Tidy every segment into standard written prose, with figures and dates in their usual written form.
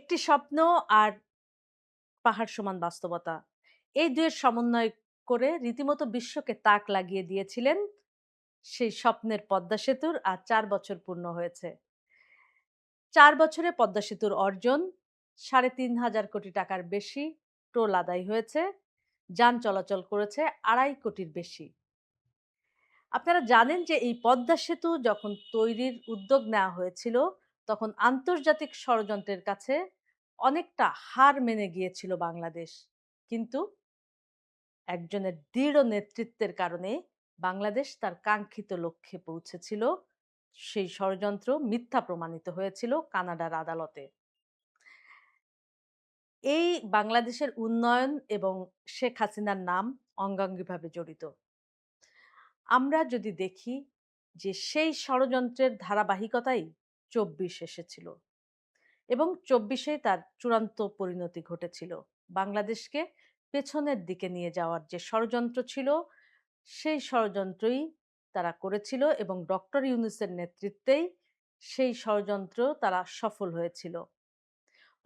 একটি স্বপ্ন আর পাহাড় সমান বাস্তবতা। এই ২ এর সমন্বয় করে রীতিমতো বিশ্বকে তাক লাগিয়ে দিয়েছিলেন সেই স্বপ্নের পদ্মা সেতুর। ৪ বছর পূর্ণ হয়েছে। ৪ বছরে পদ্মা সেতুর অর্জন ৩,৫০০ কোটি টাকার বেশি টোল আদায় হয়েছে। যান চলাচল করেছে ২.৫ কোটির বেশি। আপনারা জানেন যে এই পদ্মা সেতু যখন তৈরির উদ্যোগ নেওয়া হয়েছিল, তখন আন্তর্জাতিক ষড়যন্ত্রের কাছে অনেকটা হার মেনে গিয়েছিল বাংলাদেশ। কিন্তু একজনের দৃঢ় নেতৃত্বের কারণে বাংলাদেশ তার কাঙ্ক্ষিত লক্ষ্যে পৌঁছেছিল। সেই ষড়যন্ত্র মিথ্যা প্রমাণিত হয়েছিল কানাডার আদালতে। এই বাংলাদেশের উন্নয়ন এবং শেখ হাসিনার নাম অঙ্গাঙ্গিভাবে জড়িত। আমরা যদি দেখি যে সেই ষড়যন্ত্রের ধারাবাহিকতাই ২৪ এসেছিল এবং ২৪ তার চূড়ান্ত পরিণতি ঘটেছিল। বাংলাদেশকে পেছনের দিকে নিয়ে যাওয়ার যে ষড়যন্ত্র ছিল, সেই ষড়যন্ত্রই তারা করেছিল এবং ডক্টর ইউনূসের নেতৃত্বেই সেই ষড়যন্ত্র তারা সফল হয়েছিল।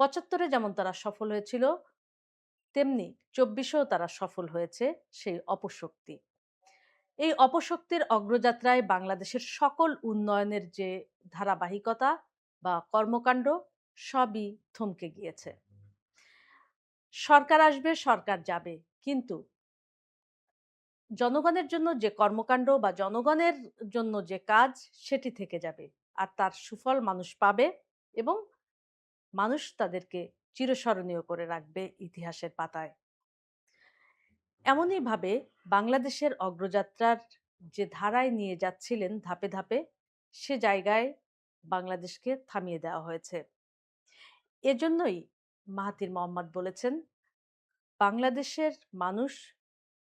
৭৫ এ যেমন তারা সফল হয়েছিল, তেমনি ২৪ এও তারা সফল হয়েছে সেই অপশক্তি। এই অপশক্তির অগ্রযাত্রায় বাংলাদেশের সকল উন্নয়নের যে ধারাবাহিকতা বা কর্মকাণ্ড সবই থমকে গিয়েছে। সরকার আসবে, সরকার যাবে। কিন্তু জনগণের জন্য যে কর্মকাণ্ড বা জনগণের জন্য যে কাজ সেটি থেকে যাবে। আর তার সুফল মানুষ পাবে এবং মানুষ তাদেরকে চিরস্মরণীয় করে রাখবে ইতিহাসের পাতায়। এমনইভাবে বাংলাদেশের অগ্রযাত্রার যে ধারায় নিয়ে যাচ্ছিলেন ধাপে, ধাপে সে জায়গায় বাংলাদেশকে থামিয়ে দেওয়া হয়েছে। এজন্যই মাহাথির মোহাম্মদ বলেছেন, বাংলাদেশের মানুষ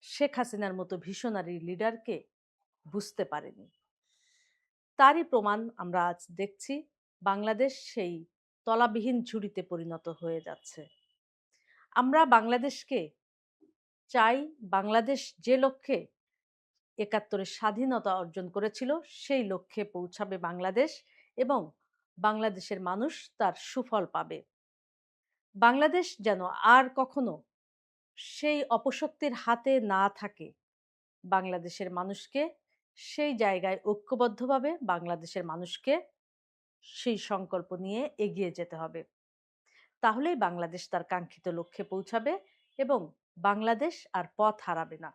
শেখ হাসিনার মতো ভিশনারি লিডারকে বুঝতে পারেনি। তারই প্রমাণ আমরা আজ দেখছি, বাংলাদেশ সেই তলাবিহীন ঝুড়িতে পরিণত হয়ে যাচ্ছে। আমরা বাংলাদেশকে চাই, বাংলাদেশ যে লক্ষ্যে ৭১ এর স্বাধীনতা অর্জন করেছিল সেই লক্ষ্যে পৌঁছাবে বাংলাদেশ এবং বাংলাদেশের মানুষ তার সুফল পাবে। বাংলাদেশ যেন আর কখনো সেই অপশক্তির হাতে না থাকে। বাংলাদেশের মানুষকে সেই জায়গায় ঐক্যবদ্ধভাবে বাংলাদেশের মানুষকে সেই সংকল্প নিয়ে এগিয়ে যেতে হবে। তাহলেই বাংলাদেশ তার কাঙ্ক্ষিত লক্ষ্যে পৌঁছাবে এবং বাংলাদেশ আর পথ হারাবে না।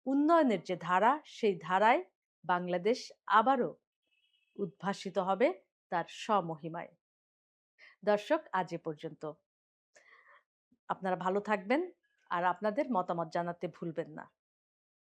উন্নয়নের যে ধারা, সেই ধারায় বাংলাদেশ আবারও উদ্ভাসিত হবে তার স্বমহিমায়। দর্শক, আজ এ পর্যন্ত। আপনারা ভালো থাকবেন আর আপনাদের মতামত জানাতে ভুলবেন না।